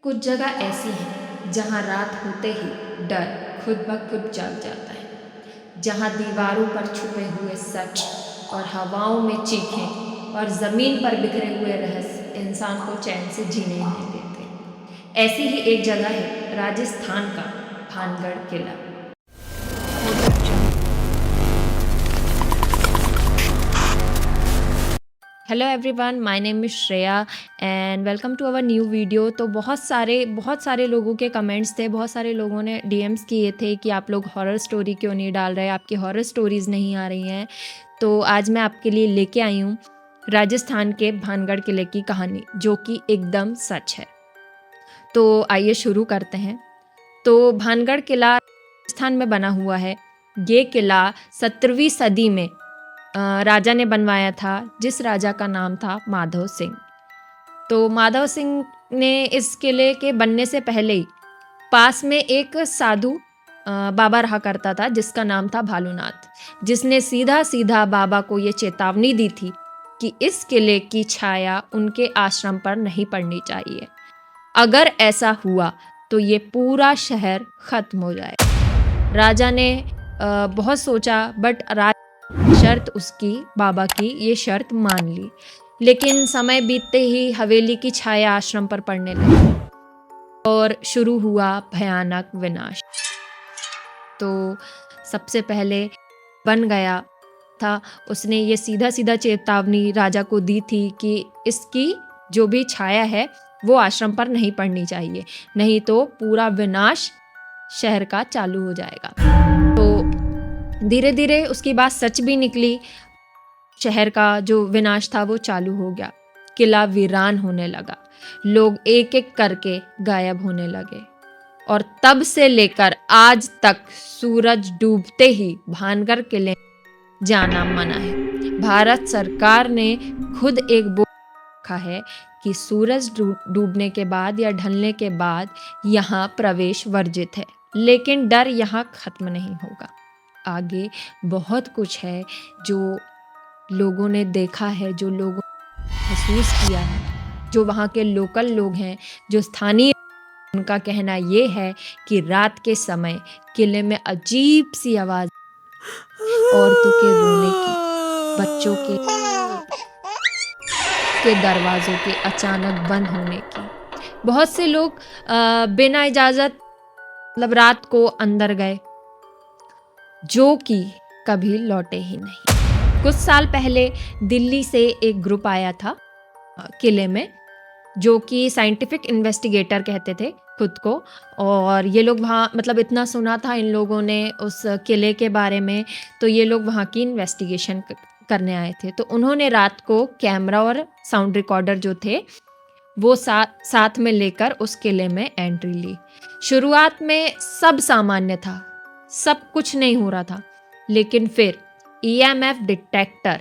कुछ जगह ऐसी हैं जहाँ रात होते ही डर खुद ब खुद जाग जाता है, जहाँ दीवारों पर छुपे हुए सच और हवाओं में चीखें और ज़मीन पर बिखरे हुए रहस्य इंसान को चैन से जीने ही नहीं देते। ऐसी ही एक जगह है राजस्थान का भानगढ़ किला। Hello everyone, my name is Shreya and welcome to our new video. तो बहुत सारे लोगों के कमेंट्स थे, बहुत सारे लोगों ने डीएम्स किए थे कि आप लोग हॉरर स्टोरी क्यों नहीं डाल रहे, आपकी हॉरर स्टोरीज़ नहीं आ रही हैं। तो आज मैं आपके लिए लेके आई हूँ राजस्थान के भानगढ़ किले की कहानी, जो कि एकदम सच है। तो आइए शुरू करते हैं। तो भानगढ़ किला राजस्थान में बना हुआ है। ये किला 17वीं सदी में राजा ने बनवाया था, जिस राजा का नाम था माधव सिंह। तो माधव सिंह ने इस किले के बनने से पहले ही पास में एक साधु बाबा रहा करता था, जिसका नाम था भालूनाथ, जिसने सीधा सीधा बाबा को ये चेतावनी दी थी कि इस किले की छाया उनके आश्रम पर नहीं पड़नी चाहिए। अगर ऐसा हुआ तो ये पूरा शहर खत्म हो जाएगा। राजा ने बहुत सोचा, बट शर्त उसकी बाबा की ये शर्त मान ली। लेकिन समय बीतते ही हवेली की छाया आश्रम पर पड़ने लगी और शुरू हुआ भयानक विनाश। तो सबसे पहले बन गया था, उसने ये सीधा सीधा चेतावनी राजा को दी थी कि इसकी जो भी छाया है वो आश्रम पर नहीं पड़नी चाहिए, नहीं तो पूरा विनाश शहर का चालू हो जाएगा। तो धीरे धीरे उसकी बात सच भी निकली। शहर का जो विनाश था वो चालू हो गया। किला वीरान होने लगा, लोग एक एक करके गायब होने लगे और तब से लेकर आज तक सूरज डूबते ही भानगढ़ किले जाना मना है। भारत सरकार ने खुद एक बोर्ड रखा है कि सूरज डूबने के बाद या ढलने के बाद यहाँ प्रवेश वर्जित है। लेकिन डर यहाँ खत्म नहीं होगा। आगे बहुत कुछ है जो लोगों ने देखा है, जो लोगों ने महसूस किया है, जो वहाँ के लोकल लोग हैं, जो स्थानीय, उनका कहना ये है कि रात के समय किले में अजीब सी आवाज़, औरतों के रोने की, बच्चों के दरवाज़ों के अचानक बंद होने की। बहुत से लोग बिना इजाज़त मतलब रात को अंदर गए, जो कि कभी लौटे ही नहीं। कुछ साल पहले दिल्ली से एक ग्रुप आया था किले में, जो कि साइंटिफिक इन्वेस्टिगेटर कहते थे खुद को। और ये लोग वहाँ मतलब इतना सुना था इन लोगों ने उस किले के बारे में, तो ये लोग वहाँ की इन्वेस्टिगेशन करने आए थे। तो उन्होंने रात को कैमरा और साउंड रिकॉर्डर जो थे वो साथ में लेकर उस किले में एंट्री ली। शुरुआत में सब सामान्य था, सब कुछ नहीं हो रहा था। लेकिन फिर EMF डिटेक्टर,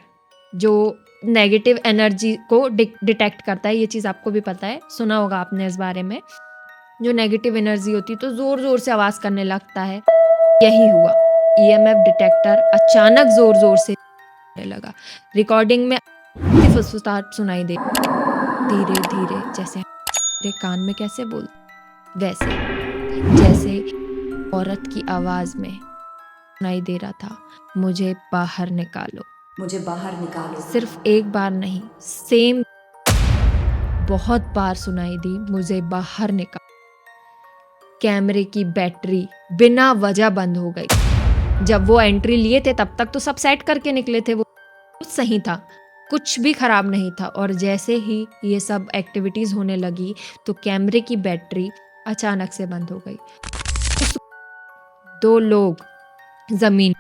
जो नेगेटिव एनर्जी को डिटेक्ट करता है, ये चीज़ आपको भी पता है, सुना होगा आपने इस बारे में। जो नेगेटिव एनर्जी होती है तो ज़ोर ज़ोर से आवाज़ करने लगता है। यही हुआ, EMF डिटेक्टर अचानक ज़ोर ज़ोर से करने लगा। रिकॉर्डिंग में फुसफुसाहट सुनाई दे, धीरे धीरे, जैसे मेरे कान में कैसे बोल, वैसे जैसे औरत की आवाज़ में सुनाई दे रहा था, मुझे बाहर निकालो, मुझे बाहर निकालो। सिर्फ एक बार नहीं, सेम बहुत बार सुनाई दी, मुझे बाहर निकालो। कैमरे की बैटरी बिना वजह बंद हो गई। जब वो एंट्री लिए थे तब तक तो सब सेट करके निकले थे, वो सही था, कुछ भी खराब नहीं था। और जैसे ही ये सब एक्टिविटीज होने लगी तो कैमरे की बैटरी अचानक से बंद हो गई। 2 लोग जमीन,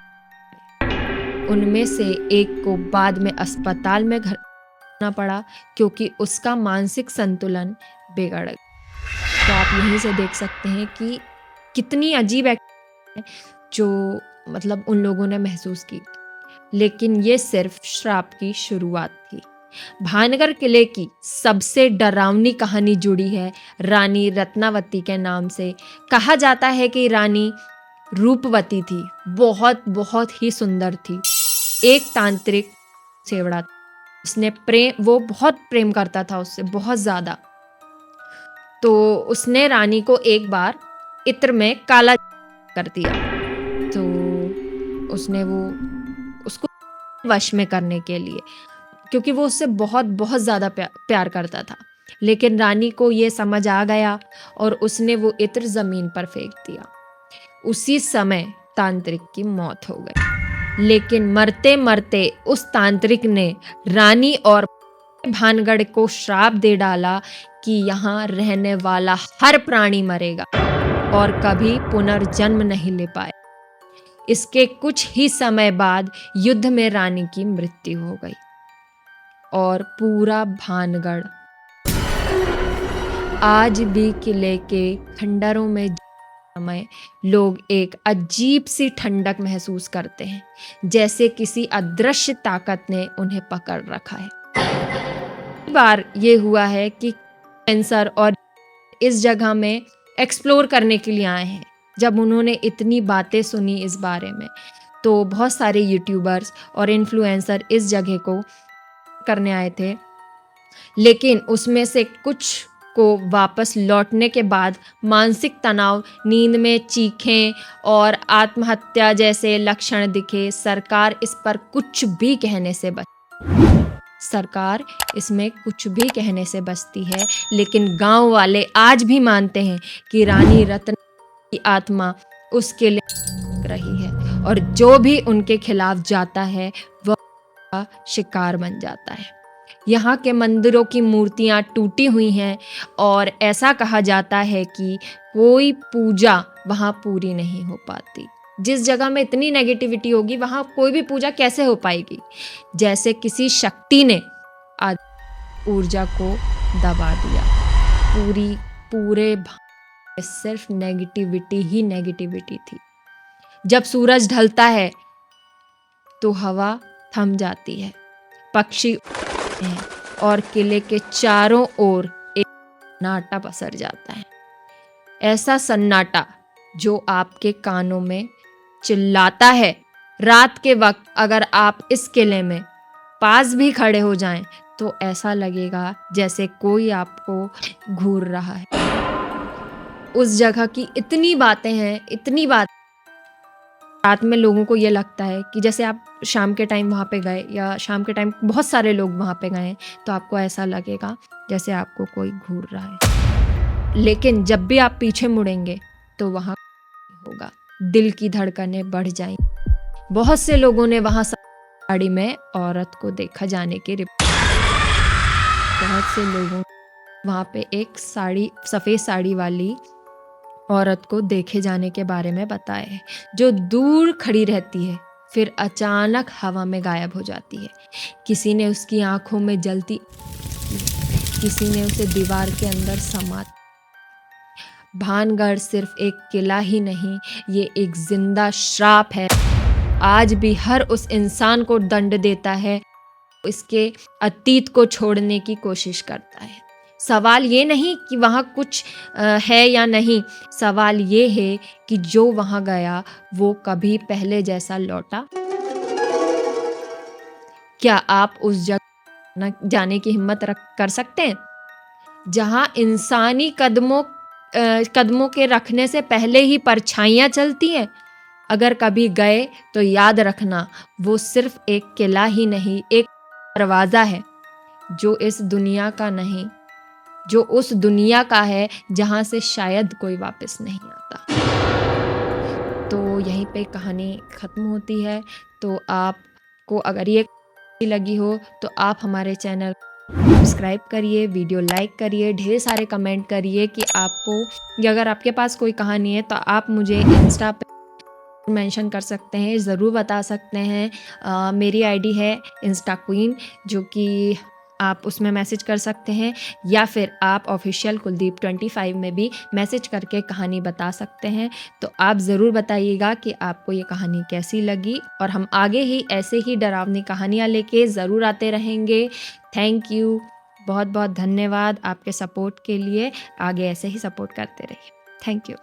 उनमें से एक को बाद में अस्पताल में घरना पड़ा क्योंकि उसका मानसिक संतुलन बिगड़ गया। तो आप यहीं से देख सकते हैं कि कितनी अजीब एक्टिविटी है जो मतलब उन लोगों ने महसूस की। लेकिन ये सिर्फ श्राप की शुरुआत थी। भानगढ़ किले की सबसे डरावनी कहानी जुड़ी है रानी रत्नावती के नाम से। कहा जाता है कि रानी रूपवती थी, बहुत बहुत ही सुंदर थी। एक तांत्रिक सेवड़ा, उसने वो बहुत प्रेम करता था उससे, बहुत ज़्यादा। तो उसने रानी को एक बार इत्र में काला कर दिया। तो उसने वो उसको वश में करने के लिए, क्योंकि वो उससे बहुत बहुत ज़्यादा प्यार करता था। लेकिन रानी को ये समझ आ गया और उसने वो इत्र ज़मीन पर फेंक दिया। उसी समय तांत्रिक की मौत हो गई। लेकिन मरते मरते उस तांत्रिक ने रानी और भानगढ़ को श्राप दे डाला कि यहाँ रहने वाला हर प्राणी मरेगा और कभी पुनर्जन्म नहीं ले पाए। इसके कुछ ही समय बाद युद्ध में रानी की मृत्यु हो गई और पूरा भानगढ़ आज भी किले के खंडरों में समय लोग एक अजीब सी ठंडक महसूस करते हैं, जैसे किसी अदृश्य ताकत ने उन्हें पकड़ रखा है। कई बार ये हुआ है कि कैंसर और इस जगह में एक्सप्लोर करने के लिए आए हैं। जब उन्होंने इतनी बातें सुनी इस बारे में, तो बहुत सारे यूट्यूबर्स और इन्फ्लुएंसर इस जगह को करने आए थे। लेकिन उसमें से कुछ को वापस लौटने के बाद मानसिक तनाव, नींद में चीखें और आत्महत्या जैसे लक्षण दिखे। सरकार इसमें कुछ भी कहने से बचती है, लेकिन गांव वाले आज भी मानते हैं कि रानी रत्न की आत्मा उसके लिए रही है और जो भी उनके खिलाफ जाता है वह शिकार बन जाता है। यहाँ के मंदिरों की मूर्तियाँ टूटी हुई हैं और ऐसा कहा जाता है कि कोई पूजा वहाँ पूरी नहीं हो पाती। जिस जगह में इतनी नेगेटिविटी होगी वहाँ कोई भी पूजा कैसे हो पाएगी? जैसे किसी शक्ति ने आज ऊर्जा को दबा दिया। पूरे सिर्फ नेगेटिविटी ही नेगेटिविटी थी। जब सूरज ढलता है तो हवा थम जाती है, पक्षी हैं और किले के चारों ओर एक सन्नाटा पसर जाता है। ऐसा सन्नाटा जो आपके कानों में चिल्लाता है। रात के वक्त अगर आप इस किले में पास भी खड़े हो जाएं तो ऐसा लगेगा जैसे कोई आपको घूर रहा है। उस जगह की इतनी बातें हैं, इतनी बात रात में लोगों को ये लगता है कि जैसे आप शाम के टाइम वहाँ पे गए या शाम के टाइम बहुत सारे लोग वहाँ पे गए तो आपको ऐसा लगेगा जैसे आपको कोई घूर रहा है। लेकिन जब भी आप पीछे मुड़ेंगे तो वहाँ होगा, दिल की धड़कनें बढ़ जाएंगी। बहुत से लोगों ने वहाँ साड़ी में औरत को देखा जाने की बहुत से लोगों वहाँ पे एक सफ़ेद साड़ी वाली औरत को देखे जाने के बारे में बताया है, जो दूर खड़ी रहती है फिर अचानक हवा में गायब हो जाती है। किसी ने उसकी आंखों में जलती, किसी ने उसे दीवार के अंदर समा। भानगढ़ सिर्फ एक किला ही नहीं, ये एक जिंदा श्राप है। आज भी हर उस इंसान को दंड देता है इसके अतीत को छोड़ने की कोशिश करता है। सवाल ये नहीं कि वहाँ कुछ है या नहीं, सवाल ये है कि जो वहाँ गया वो कभी पहले जैसा लौटा? क्या आप उस जगह जाने की हिम्मत कर सकते हैं जहाँ इंसानी कदमों के रखने से पहले ही परछाइयाँ चलती हैं? अगर कभी गए तो याद रखना, वो सिर्फ एक किला ही नहीं, एक दरवाज़ा है जो इस दुनिया का नहीं, जो उस दुनिया का है जहाँ से शायद कोई वापस नहीं आता। तो यहीं पे कहानी ख़त्म होती है। तो आपको अगर ये लगी हो तो आप हमारे चैनल सब्सक्राइब करिए, वीडियो लाइक करिए, ढेर सारे कमेंट करिए कि आपको, या अगर आपके पास कोई कहानी है तो आप मुझे इंस्टा पे मेंशन कर सकते हैं, ज़रूर बता सकते हैं। मेरी आईडी है इंस्टा क्वीन, जो कि आप उसमें मैसेज कर सकते हैं, या फिर आप ऑफिशियल कुलदीप 25 में भी मैसेज करके कहानी बता सकते हैं। तो आप ज़रूर बताइएगा कि आपको ये कहानी कैसी लगी, और हम आगे ही ऐसे ही डरावनी कहानियाँ लेके ज़रूर आते रहेंगे। थैंक यू, बहुत बहुत धन्यवाद आपके सपोर्ट के लिए। आगे ऐसे ही सपोर्ट करते रहिए। Thank you.